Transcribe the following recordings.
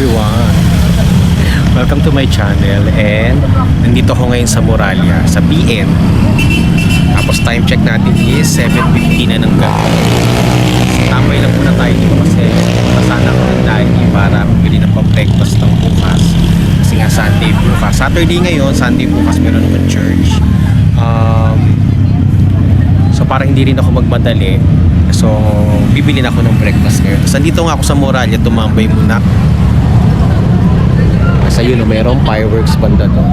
everyone! Welcome to my channel and nandito ako ngayon sa Moralia, sa BN. Tapos time check natin is 7:50 na ng gabi. Tambay lang muna tayo dito kasi pasana ko ng dahil para bumili ng pang-breakfast ng bukas. Kasi nga Sunday bukas. Saturday ngayon, Sunday bukas meron naman church. So parang hindi rin ako magmadali. So bibili na ako ng breakfast ngayon. So nandito nga ako sa Moralia, tumambay muna. Kasi yun, mayroong fireworks banda to.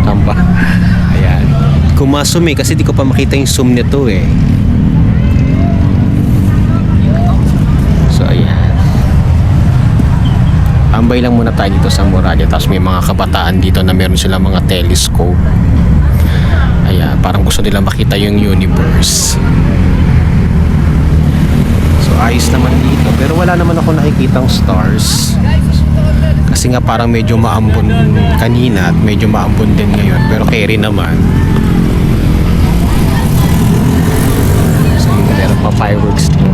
Tamba. Ayan. Kumasum kasi di ko pa makita yung zoom nito eh. So ayan. Tambay lang muna tayo dito sa Moralia. Tapos may mga kabataan dito na meron silang mga telescope. Ayan, parang gusto nila makita yung universe. So ayos naman dito. Pero wala naman ako nakikitang stars. Kasi nga parang medyo maambon kanina at medyo maambon din ngayon. Pero carry naman. So yun, meron pa fireworks din.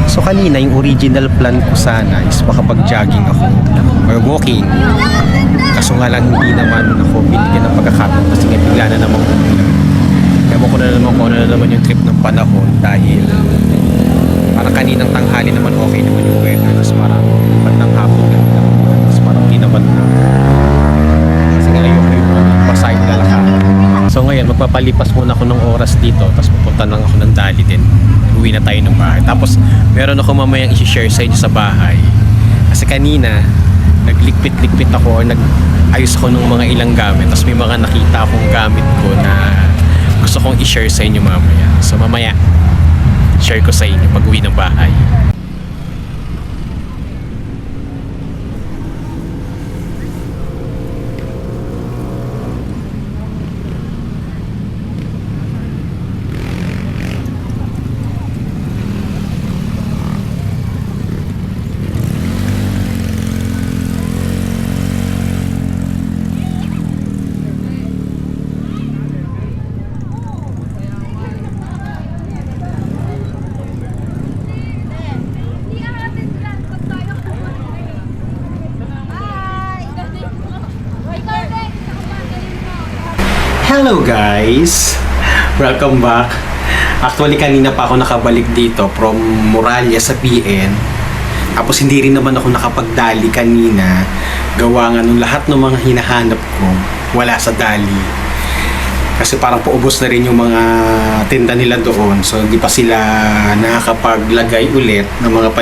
So kanina yung original plan ko sana is makapag-jogging ako or walking. Kaso nga lang hindi naman ako binigyan ng pagkakataon kasi nga bigla na naman umulan. Ewan ko na naman kung ano na naman yung trip ng panahon dahil parang kaninang tanghali naman okay naman yung weather. Tapos parang bandang hapon lang. Tapos parang di naman na. Kasi nga ayoko yung pasay lalaka. So ngayon magpapalipas muna ako ng oras dito tapos pupunta lang ako ng Dali din. Uwi na tayo ng bahay. Tapos meron ako mamayang i-share sa inyo sa bahay. Kasi kanina naglikpit-likpit ako or nag-ayos ako ng mga ilang gamit. Tapos may mga nakita akong gamit ko na gusto kong i-share sa inyo mamaya. So mamaya share ko sa inyo pag uwi ng bahay. Hello guys! Welcome back. Actually kanina pa ako nakabalik dito from Moralia sa PN. Tapos hindi rin naman ako nakapagdali kanina. Gawa nga nung lahat ng mga hinahanap ko wala sa dali. Kasi parang paubos na rin yung mga tinda nila doon. So hindi pa sila nakakapaglagay ulit ng mga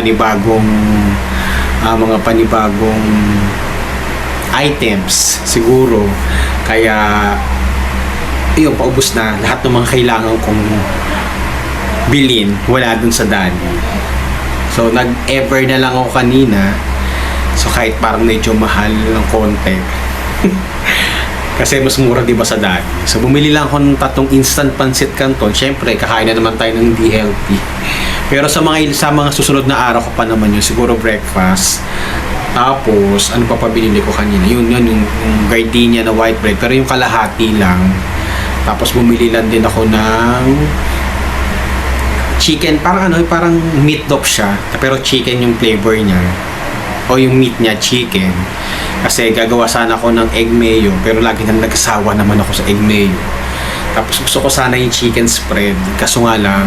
panibagong items siguro. Kaya yun, paubos na lahat ng mga kailangan kong bilhin, wala dun sa Dali. So nag-ever na lang ako kanina. So kahit parang medyo mahal ng konti kasi mas mura diba sa Dali. So bumili lang ako ng 3 instant pancit canton. Syempre kakain na naman tayo ng DLT. Pero sa mga susunod na araw ko pa naman yun, siguro breakfast. Tapos ano pa pabili ko kanina, yun yung gardenia na white bread, pero yung kalahati lang. Tapos bumili lang din ako ng chicken, parang meat dog siya, pero chicken yung flavor niya. O yung meat niya, chicken. Kasi gagawa sana ako ng egg mayo, pero lagi nang nagsasawa naman ako sa egg mayo. Tapos gusto ko sana yung chicken spread, kaso nga lang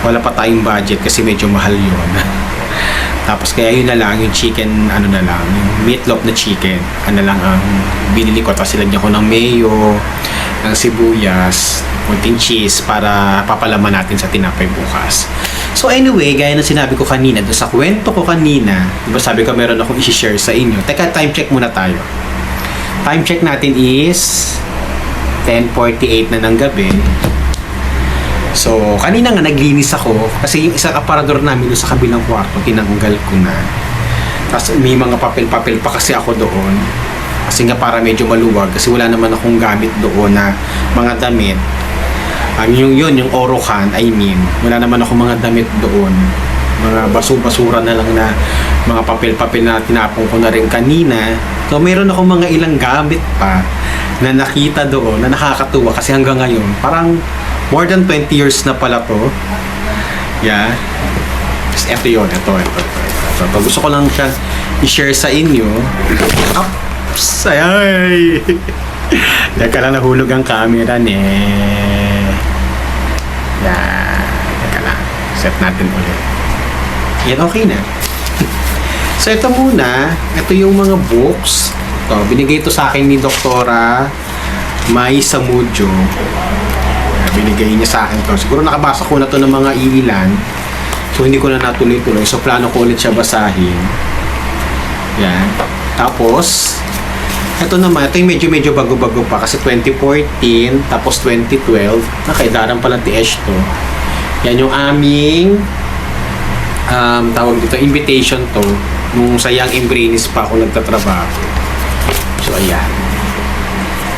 wala pa tayong budget kasi medyo mahal yun. Tapos kaya yun na lang, yung chicken, yung meatloaf na chicken, lang ang binili ko. Tapos silagyan ko ng mayo, ng sibuyas, kunting cheese para papalaman natin sa tinapay bukas. So anyway, gaya ng sinabi ko kanina, doon sa kwento ko kanina, diba sabi ko meron akong i-share sa inyo. Teka, time check muna tayo. Time check natin is 10:48 na ng gabi. So, kanina nga naglinis ako kasi yung isang aparador namin doon sa kabilang kwarto, tinanggal ko na. Tapos may mga papel-papel pa kasi ako doon. Kasi nga para medyo maluwag kasi wala naman akong gamit doon na mga damit. Yung Orocan, wala naman akong mga damit doon. Mga basura na lang na mga papel-papel na tinapon ko na rin kanina. So, meron akong mga ilang gamit pa na nakita doon na nakakatuwa kasi hanggang ngayon parang more than 20 years na pala to. Yeah. Tapos ito yun, ito. So, gusto ko lang siya i-share sa inyo. Ups! Ay! Teka lang, nahulog ang camera ne. Yan. Teka lang. Set natin ulit. Yan, okay na. So, ito muna. Ito yung mga books. Ito, binigay ito sa akin ni Doktora Mai Samudjo. Binigay niya sa akin to. Siguro nakabasa ko na to ng mga ilan. So, hindi ko na natuloy-tuloy. So, plano ko ulit siya basahin. Yan. Tapos, ito naman. Ito yung medyo bago-bago pa. Kasi 2014, tapos 2012. Nakaidaran palang TH to. Yan yung aming tawag dito, invitation to. Nung sa Young Embrace pa ako nagtatrabaho. So, ayan.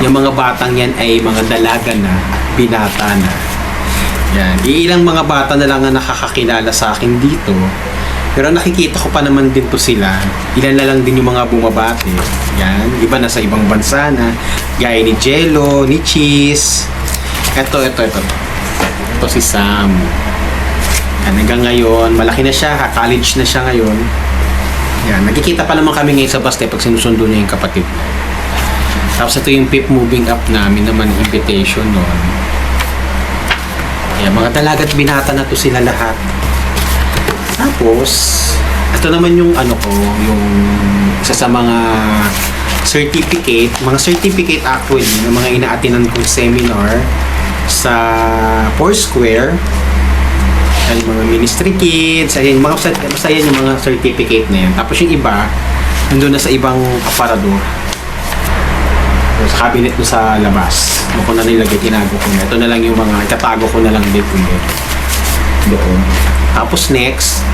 Yung mga batang yan ay mga dalaga na, binata na. Yan. Iilang mga bata na lang ang nakakakilala sa akin dito. Pero nakikita ko pa naman din to sila. Ilan na lang din yung mga bumabati. Yan. Iba na sa ibang bansa na. Gaya ni Jello, ni Cheese. Ito. Ito si Sam. Yan. Hanggang ngayon, malaki na siya. College na siya ngayon. Yan. Nagkikita pa naman kami ngayon sa Baste pag sinusundo niya yung kapatid. Tapos ito yung PIP moving up namin naman, invitation noon. Yan, mga dalagat binata na to sila lahat. Tapos, ito naman yung yung isa sa mga mga certificate actually, ng mga ina-attendan kong seminar sa Foursquare, ay mga ministry kids, ay basta yan yung mga certificate na yan. Tapos yung iba, nandun na sa ibang aparador. Sa cabinet mo sa labas. Doon ko na nilagay, tinago ko na. Ito na lang yung mga, itatago ko na lang dito doon. Tapos next,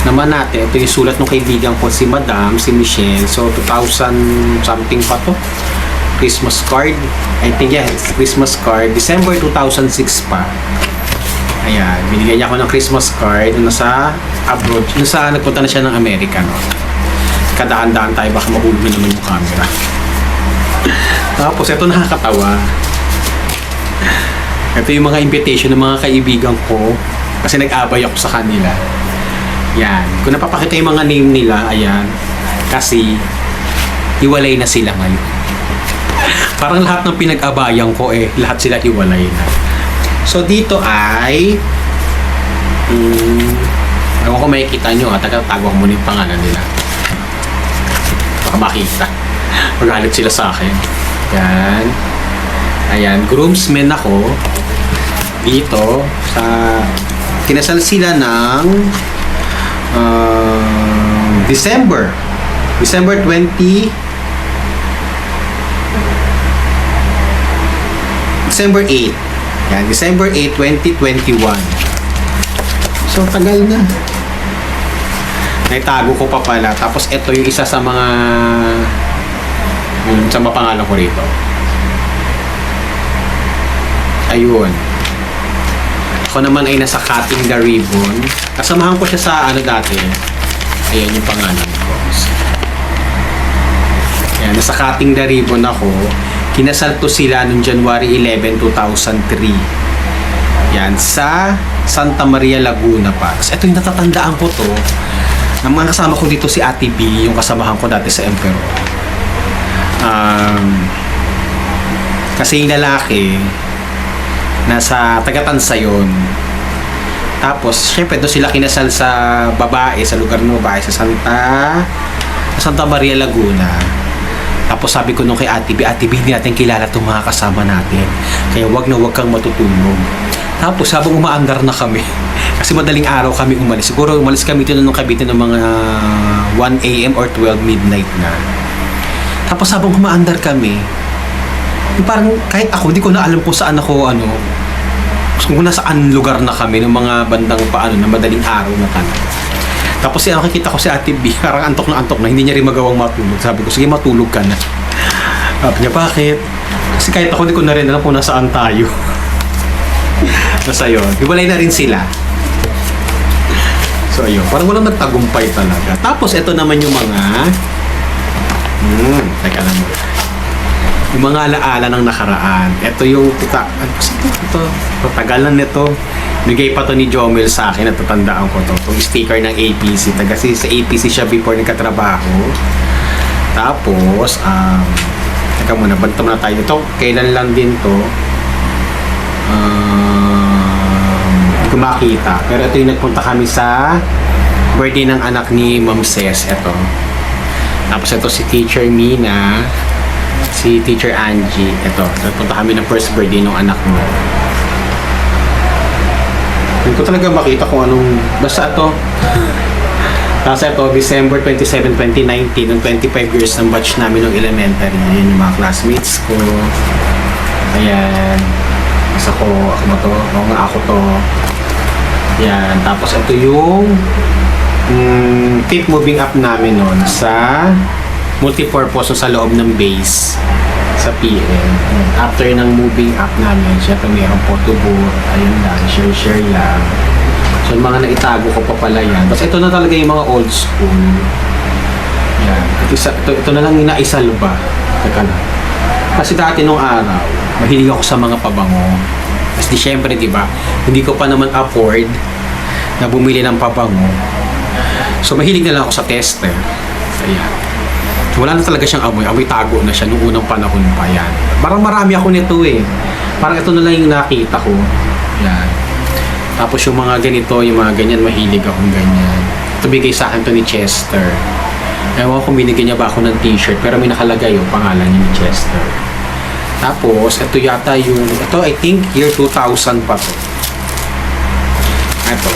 naman natin, ito yung sulat ng kaibigan ko, si Madam, si Michelle. So, 2000 something pa to. Christmas card. I think, yeah, it's Christmas card. December 2006 pa. Ayan, binigyan niya ako ng Christmas card nung nasa abroad. Nagpunta na siya ng Amerika, no? Kadaan-daan tayo, baka mahulog na naman yung camera. Tapos, ito nakakatawa. Ito yung mga invitation ng mga kaibigan ko kasi nag-abay ako sa kanila. Yan. Kung napapakita yung mga name nila, ayan. Kasi, iwalay na sila ngayon. Parang lahat ng pinag-abayan ko lahat sila iwalay na. So, dito ay ewan ko makikita nyo, tago ko muna yung pangalan nila. Baka makita. Magalit sila sa akin. Yan. Ayan, groomsmen ako dito sa kinasal sila ng December 8 yan, December 8, 2021. So tagal na, naitago ko pa pala. Tapos ito yung isa sa mga sa mapangalan ko rito. Ayun. Ako naman ay nasa cutting the ribbon. Kasamahan ko siya sa dati. Ayan yung pangalan ko. Ayan, nasa cutting the ribbon ako. Kinasal to sila noong January 11, 2003. Yan, sa Santa Maria, Laguna pa. Tapos ito yung natatandaan ko to. Ang mga kasama ko dito si Ate B, yung kasamahan ko dati sa Emperor. Kasi yung lalaki, nasa Tagatansa yun. Tapos, syempre, doon sila kinasal sa babae, sa lugar ng babae, sa Santa Maria, Laguna. Tapos sabi ko nung kay Ate B, hindi natin kilala itong mga kasama natin. Kaya wag kang matutulog. Tapos habang umaandar na kami, kasi madaling araw kami umalis. Siguro umalis kami dito nung Cavite ng mga 1 a.m. or 12 midnight na. Tapos habang umaandar kami, parang kahit ako, di ko na alam kung saan ako, kung nasaan lugar na kami ng mga bandang na madaling araw na tanong. Tapos nakikita ko si Ate B, parang antok na, hindi niya rin magawang matulog. Sabi ko, sige, matulog ka na. Sabi niya, bakit? Kasi kahit ako, di ko na rin alam kung nasaan tayo. Nasa yun. Hiwalay na rin sila. So, ayun. Parang walang nagtagumpay talaga. Tapos, ito naman yung mga... teka lang muna. Yung mga alaala ng nakaraan. Ito yung ito, patagalan nito. Bigay pa to ni Jomel sa akin, natatandaan ko to. Itong sticker ng APC. Kasi sa APC siya before nagkatrabaho. Tapos, teka muna, bantam na tayo. Ito, kailan lang din to. Hindi ko makita. Pero ito yung nagpunta kami sa birthday ng anak ni Ma'am Ses. Ito. Tapos ito si Teacher Mina, si Teacher Angie. Ito, nagpunta kami ng first birthday ng anak mo. Hindi ko talaga makita kung anong, basta ito. Tapos ito, December 27, 2019, nung 25 years ng batch namin ng elementary. Ayan yung mga classmates ko. Ayan. Mas ako ba to? Oo nga, ako to. Ayan. Tapos ito yung keep moving up namin nun sa multipurpose sa loob ng base sa PM. After ng moving up namin, syempre mayroong photo booth, ayun lang, share lang. So yung mga naitago ko pa pala yan. Tapos ito na talaga yung mga old school. Yan. Ito na lang yung naisalba. Teka lang. Kasi dati nung araw, mahilig ako sa mga pabango. Kasi syempre, di ba, hindi ko pa naman afford na bumili ng pabango. So mahilig na lang ako sa tester. Ayan. So, wala na talaga siyang amoy. Amoy tago na siya nung unang panahon pa yan. Parang marami ako nito eh. Parang ito na lang yung nakita ko. Yan. Tapos yung mga ganito, yung mga ganyan, mahilig akong ganyan. Ito bigay sa akin to ni Chester. Ewan ko binigyan niya ba ako ng t-shirt, pero may nakalagay yung pangalan niya ni Chester. Tapos, ito yata yung, ito I think year 2000 pa to. Ito.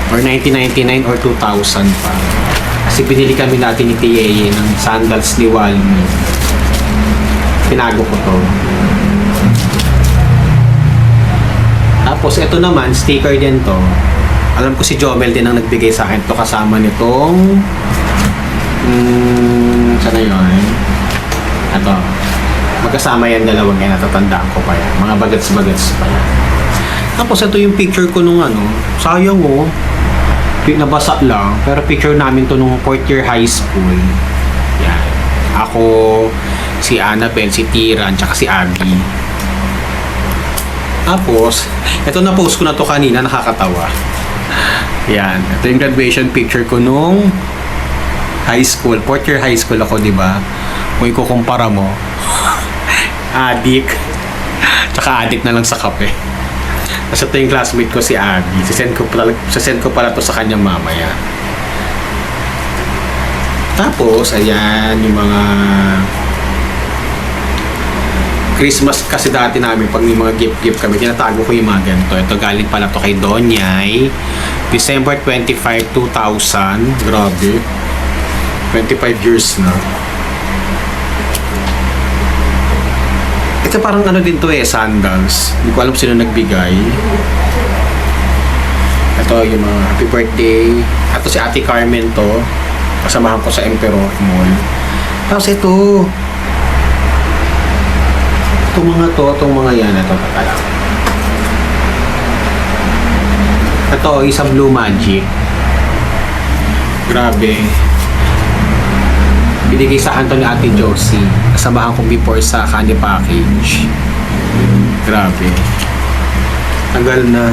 Or 1999 or 2000 pa. Kasi binili kami natin ni Tiye ng sandals ni Walmy. Pinago ko to. Tapos ito naman, sticker din to. Alam ko si Jomel din ang nagbigay sa akin to kasama nitong sana yun? Ito. Magkasama yan dalawang yan, natatandaan ko pa yan. Mga bagats-bagats pa yan. Tapos ito yung picture ko nung sayang oh. Nabasa lang, pero picture namin to nung 4th year high school. Yan. Ako, si Annabelle, si Tiran, tsaka si Abby. Tapos, ito na-post ko na to kanina, nakakatawa. Yan. Ito yung graduation picture ko nung high school. 4th year high school ako, di ba? Kung ikukumpara mo, adik. Tsaka adik na lang sa kape. Tapos ito yung classmate ko si Abby. Sasend ko pala to sa kanyang mamaya. Tapos, ayan, yung mga Christmas kasi dati namin, pag may mga gift kami, tinatago ko yung mga ganito. Ito galing pala to kay Donyay. December 25, 2000. Grabe. 25 years na. Ito parang din to sandals. Hindi ko alam sino nagbigay. Ito yung mga happy birthday. Ito si Ate Carmen to. Kasamahan ko sa Emperor Mall. Tapos ito. Itong mga yan. Ito patalang. Ito, isang Blue Magic. Grabe. Binigay sa akin to ni Ate Josie. Kasamahan ko before sa candy package. Grabe. Tagal na.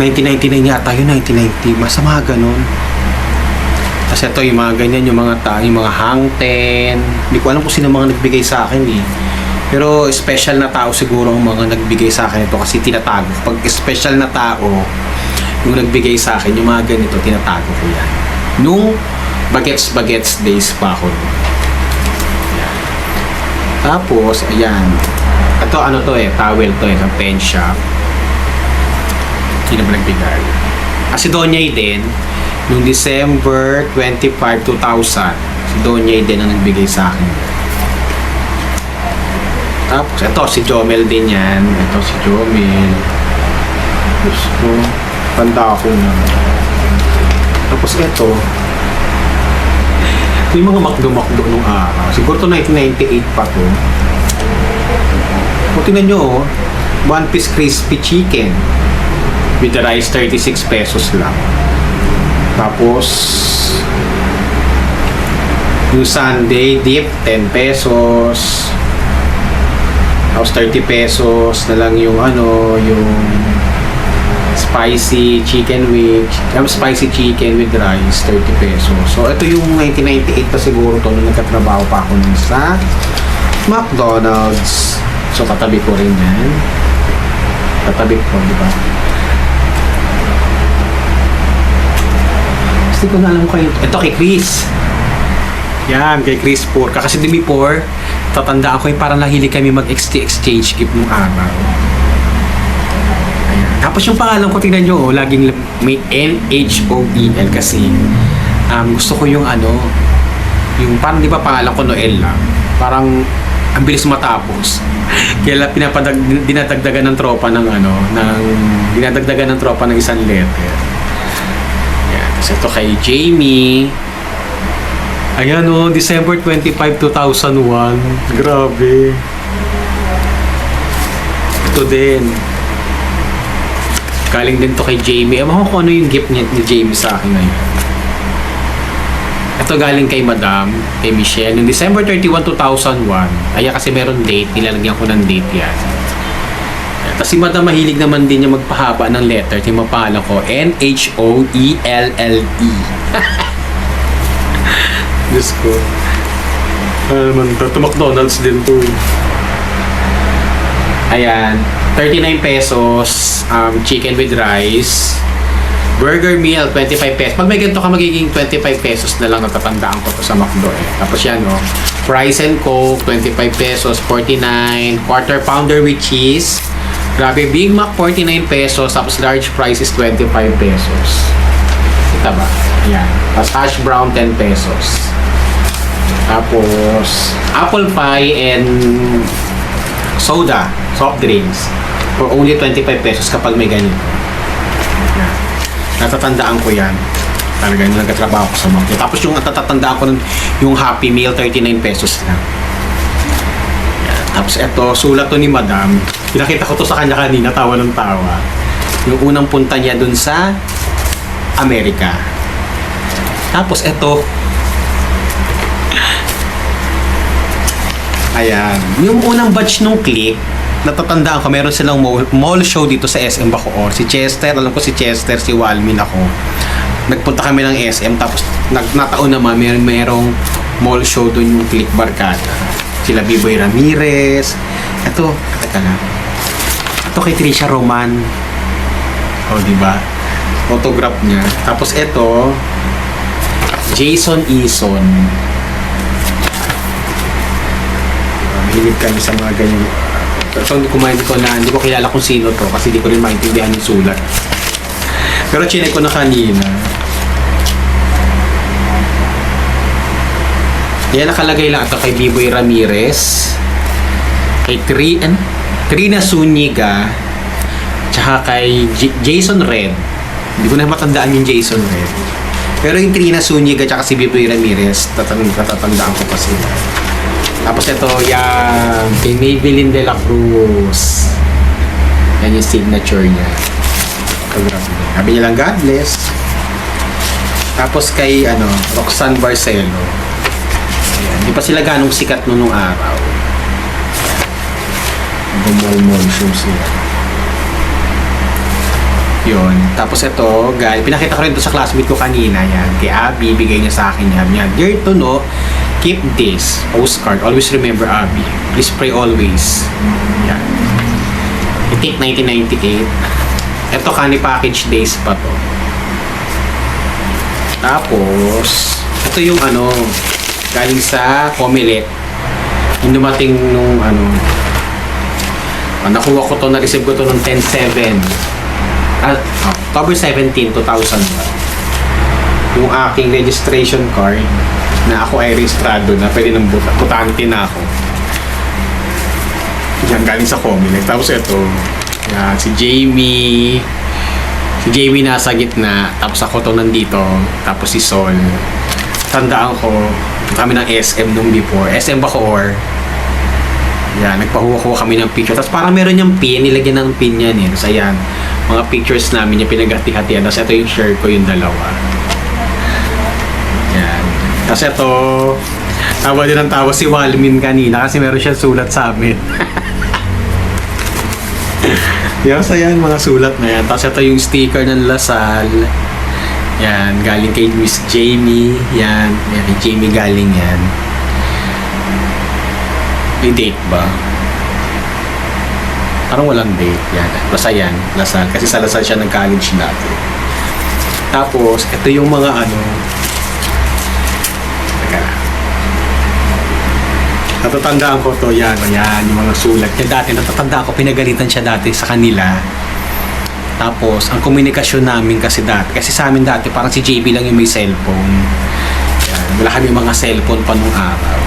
1999 yata yun, 1990. Basta mga ganun. Kasi ito yung mga ganyan, yung mga hangten. Hindi ko alam kung sino mga nagbigay sa akin eh. Pero special na tao siguro ang mga nagbigay sa akin ito kasi tinatago. Pag special na tao yung nagbigay sa akin, yung mga ganito, tinatago ko yan. Nung bagets days pa ako. Ayan. Tapos, ayan. Ito to towel to sa pen shop. Hindi naman nagbigay. Kasi Donyay din, noong December 25, 2000, si Donyay din ang nagbigay sa akin. Tapos, ito si Jomel din yan. Ito si Jomel. Gusto, tanda ako na. Tapos ito, yung mga makdo-makdo nung araw. Siguro to 1998 pa to. Kung tingnan nyo, one piece crispy chicken with the rice, 36 pesos lang. Tapos Yung Sunday dip, 10 pesos. Tapos 30 pesos na lang yung ano, yung spicy chicken with rice, 30 pesos. So, ito yung 1998 pa siguro to nung nagkatrabaho pa ako nun sa McDonald's. So, katabi ko rin yan. Katabi ko, di ba? Kasi ko na alam kayo. Ito kay Chris. Yan, kay Chris Porca. Kasi before, tatandaan ko yung parang nahilig kami mag-exchange gift nung araw. Ayan. Tapos yung pangalan ko, tingnan nyo, laging may NHOEL kasi gusto ko yung ano, yung parang di ba pangalan ko Noel lang. Parang ang bilis matapos. Kaya dinadagdagan ng tropa ng ano, dinadagdagan ng tropa ng isang letter. Ayan. So ito kay Jamie. Ayan o, December 25, 2001. Grabe. Ito din. Galing din to kay Jamie. Ewan ko kung ano yung gift niya ni Jamie sa akin ngayon. Ito galing kay Madam, kay Michelle. Noong December 31, 2001. Kaya kasi meron date, nilalagyan ko ng date yan. Tapos si Madam mahilig naman din niya magpahaba ng letter. Yung mapangalan ko, NHOELLE. Diyos ko. Ano naman ito? McDonald's din to. Ayan. 39 pesos. Chicken with rice. Burger meal, 25 pesos. Pag may ganito ka, magiging 25 pesos na lang natatandaan ko to sa McDo eh. Tapos yan, oh. Fries and Coke, 25 pesos, 49. Quarter pounder with cheese. Grabe, Big Mac, 49 pesos. Tapos large fries is 25 pesos. Kita ba? Ayan. Tapos hash brown, 10 pesos. Tapos, apple pie and soda, soft drinks for only 25 pesos kapag may ganyan. Natatandaan ko yan. Talaga yung nagkatrabaho ko sa McDo. Tapos yung natatandaan ko yung Happy Meal, 39 pesos lang. Yan. Tapos eto, sulat to ni Madam. Pinakita ko to sa kanya kanina, tawa ng tawa. Yung unang punta niya dun sa Amerika. Tapos eto, ayan. Yung unang batch nung Click, natatandaan ko, meron silang mall show dito sa SM Bacoor. Si Chester, alam ko si Chester, si Walmin ako. Nagpunta kami ng SM, tapos nataon naman, merong mall show doon yung Click Barkada. Sila Biboy Ramirez. Ito, teka lang. Ito kay Trisha Roman. O, diba? Photograph niya. Tapos ito, Jason Eason. Hilig kami sa mga ganyan. Pero hindi ko kilala kung sino to kasi hindi ko rin maintindihan yung sulat. Pero chinek ko na kanina. Yan nakalagay lang ito kay Biboy Ramirez, kay Trina Zuniga, tsaka kay Jason Red. Hindi ko na matandaan yung Jason Red. Pero yung Trina Zuniga tsaka si Biboy Ramirez, natatandaan ko pa sila. Tapos ito, yan, kay Maybelline de la Cruz. Yan yung signature niya. Sabi niya lang, God bless. Tapos kay, Roxanne Barcelo. Ayan, di pa sila ganong sikat nung araw. Gumol-mol show sila. Yun. Tapos ito, guys, pinakita ko rin ito sa classmate ko kanina. Yan, kay Abby, bigay niya sa akin yan. Yan, dear to know, keep this postcard. Always remember, Abby. Please pray always. Yan. I think 1998. Ito, Kani Package Days pa to. Tapos, ito yung galing sa Comelec. Yung dumating nung nakuha ko to, na-receive ko to nung 10/7. October 17, 2001. Yung aking registration card na ako ay registrado na, pwede nang butante na ako. Yan, galing sa Comelec. Tapos ito, yan, si Jamie. Si Jamie nasa gitna. Tapos ako to nandito. Tapos si Sol. Tandaan ko, kami ng SM nung before. SM Bacoor. Yan, nagpahuwa-huwa kami ng picture. Tapos parang meron yung pin, nilagyan ng pin yan eh. Tapos ayan, mga pictures namin yung pinaghati-hatian. Tapos ito yung share ko yung dalawa. Yan. Tapos ito, Tawa din ang tawa si Walmin kanina kasi meron siya sulat sa amin. Yes, ayan, mga sulat na yan. Tapos ito yung sticker ng Lasal. Yan, galing kay Miss Jamie. Yan, kay Jamie galing yan. May date ba? Parang walang date. Yan, basta yan, Lasal. Kasi sa Lasal siya nag-college dati. Tapos, ito yung mga ano. Teka lang. Natatandaan ko to, yan, yung mga sulat niya dati. Natatandaan ko, pinagalitan siya dati sa kanila. Tapos, ang komunikasyon namin kasi dati, kasi sa amin dati, parang si JB lang yung may cellphone. Yan, wala kami mga cellphone pa nung araw.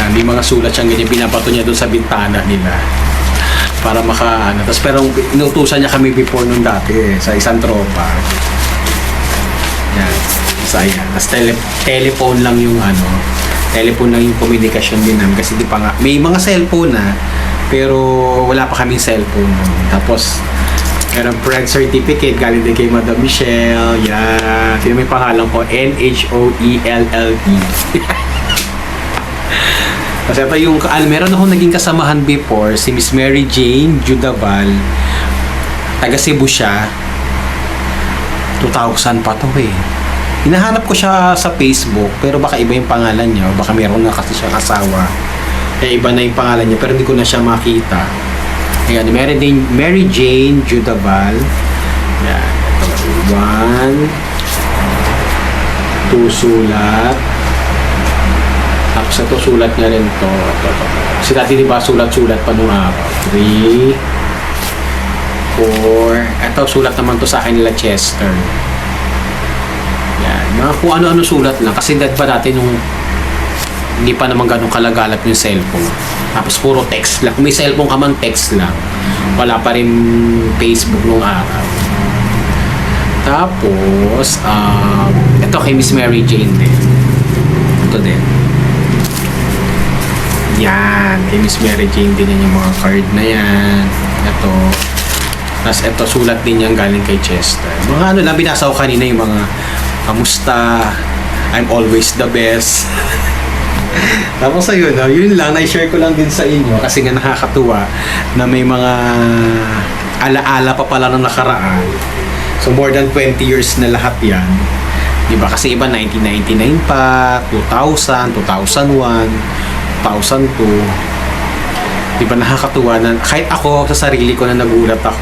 Yan, may mga sulat siyang ganyan, binabato niya doon sa bintana nila. Para ano. Tapos, pero inutusan niya kami before nung dati, sa isang tropa. Yan, sa yan. Tapos, telephone lang yung ano, telephone lang yung komunikasyon din namin kasi di pa nga, may mga cellphone na pero wala pa kaming cellphone nun. Tapos meron friend certificate galing din kay Madam Michelle, yan, sino may pangalan ko, NHOELLE. Kasi ito yung meron akong naging kasamahan before, si Miss Mary Jane Judaval, taga Cebu siya, 2000 pa to eh. Hinahanap ko siya sa Facebook, pero baka iba yung pangalan niya, o baka meron na kasi siyang asawa. Kaya iba na yung pangalan niya, pero hindi ko na siya makita. Ayan, Mary Jane Judaval. Ayan, ito. 1, 2 sulat. Tapos ito, sulat niya rin to. Kasi dati diba sulat-sulat pa nung araw. 3, 4. Ito, sulat naman to sa akin nila Chester. Yan, mga kung ano-ano sulat lang kasi dad pa dati nung hindi pa naman ganun kalagalap yung cellphone, tapos puro text lang, kung may cellphone ka man text lang, wala pa rin Facebook nung araw. Tapos ito kay Miss Mary Jane din, ito din yan, kay Miss Mary Jane din yan, yung mga card na yan, ito. Tapos ito sulat din yan galing kay Chester, mga ano lang, binasa ko kanina yung mga kamusta, I'm always the best. Tapos ayun, yun lang, na-share ko lang din sa inyo kasi nga nakakatuwa na may mga alaala pa pala ng nakaraan. So more than 20 years na lahat yan. Diba? Kasi iba 1999 pa, 2000, 2001, 2002. Diba nakakatuwa na kahit ako sa sarili ko na nagulat ako.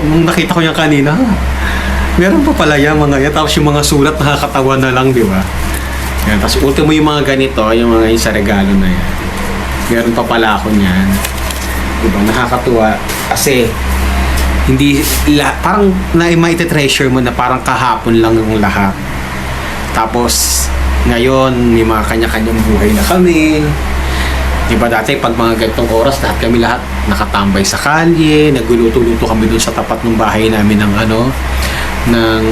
Nung nakita ko yan kanina, meron pa pala yan mga yan. Tapos yung mga sulat nakakatawa na lang, di ba? Yan. Tapos ultimo yung mga ganito, yung mga yung sa regalo na yan. Meron pa pala ako niyan. Di ba? Nakakatuwa. Kasi, hindi, parang maite-treasure mo na parang kahapon lang yung lahat. Tapos, ngayon, may mga kanya-kanyang buhay na kami. Diba dati pag mga ganitong oras kami lahat nakatambay sa kalye, nagluluto-luto kami dun sa tapat ng bahay namin ng ng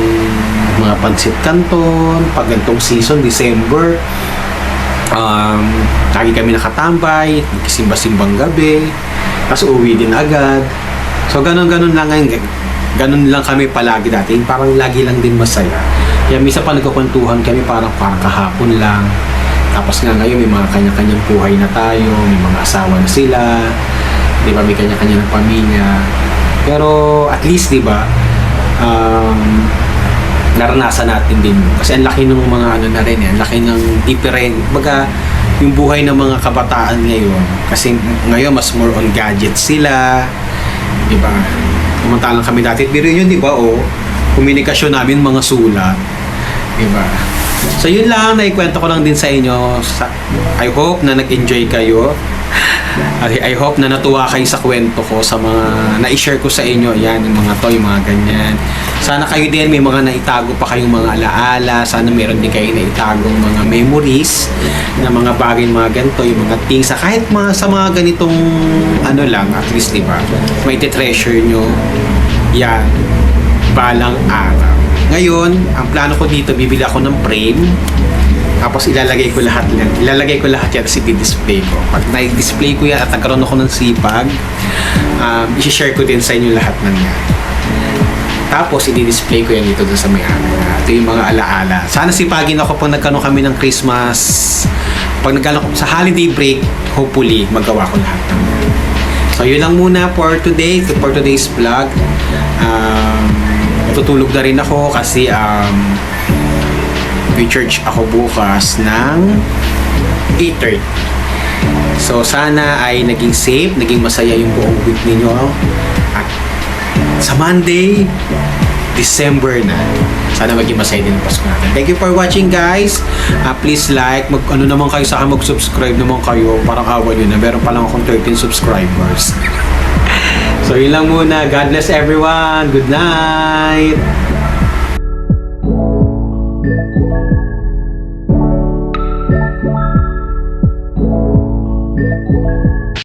mga pansit canton. Pag ganitong season, December, lagi kami nakatambay, nagsimba-simbang gabi, tapos uwi din agad. So ganun-ganun lang ngayon, ganun lang kami palagi dati, parang lagi lang din masaya. Kaya minsan pa nagkukwentuhan kami parang kahapon lang. Tapos nga ngayon may mga kanya-kanyang buhay na tayo, may mga asawa na sila, di ba, may kanya-kanyang pamilya. Pero at least, di ba, naranasan natin din. Kasi ang laki ng mga ano na rin, ang laki ng different. Baga, yung buhay ng mga kabataan ngayon, kasi ngayon mas more on gadgets sila, di ba? Samantalang kami dati, pero yun, di ba, komunikasyon namin mga sulat, di ba? So yun lang, naikwento ko lang din sa inyo. I hope na nag-enjoy kayo. I hope na natuwa kayo sa kwento ko, sa mga na-share ko sa inyo. Yan, yung mga toy, mga ganyan. Sana kayo din, may mga naitago pa kayong mga alaala. Sana meron din kayo naitagong mga memories na mga bagay, mga ganito, yung mga things. Kahit sa mga ganitong ano lang, at least, di ba, may treasure nyo yan balang araw. Ngayon, ang plano ko dito, bibili ako ng frame. Tapos ilalagay ko lahat yan. Ilalagay ko lahat yan kasi di-display ko. Pag na-display ko yan at nagkaroon ako ng sipag, i-share ko din sa inyo lahat ng yan. Tapos, i-display ko yan dito dun sa may-ari. Ito yung mga alaala. Sana sipagin ako pag nagkano kami ng Christmas. Pag nagkano ko sa holiday break, hopefully, magawa ko lahat. So, yun lang muna for today. For today's vlog. Matutulog na rin ako kasi church ako bukas ng 8:30. So, sana ay naging safe, naging masaya yung buong week ninyo. At sa Monday, December na. Sana maging masaya din ang Pasko natin. Thank you for watching, guys. Please like, ano naman kayo sa akin, mag-subscribe naman kayo. Parang awa nyo na. Meron pa lang akong 13 subscribers. So, yun lang muna. God bless everyone. Good night.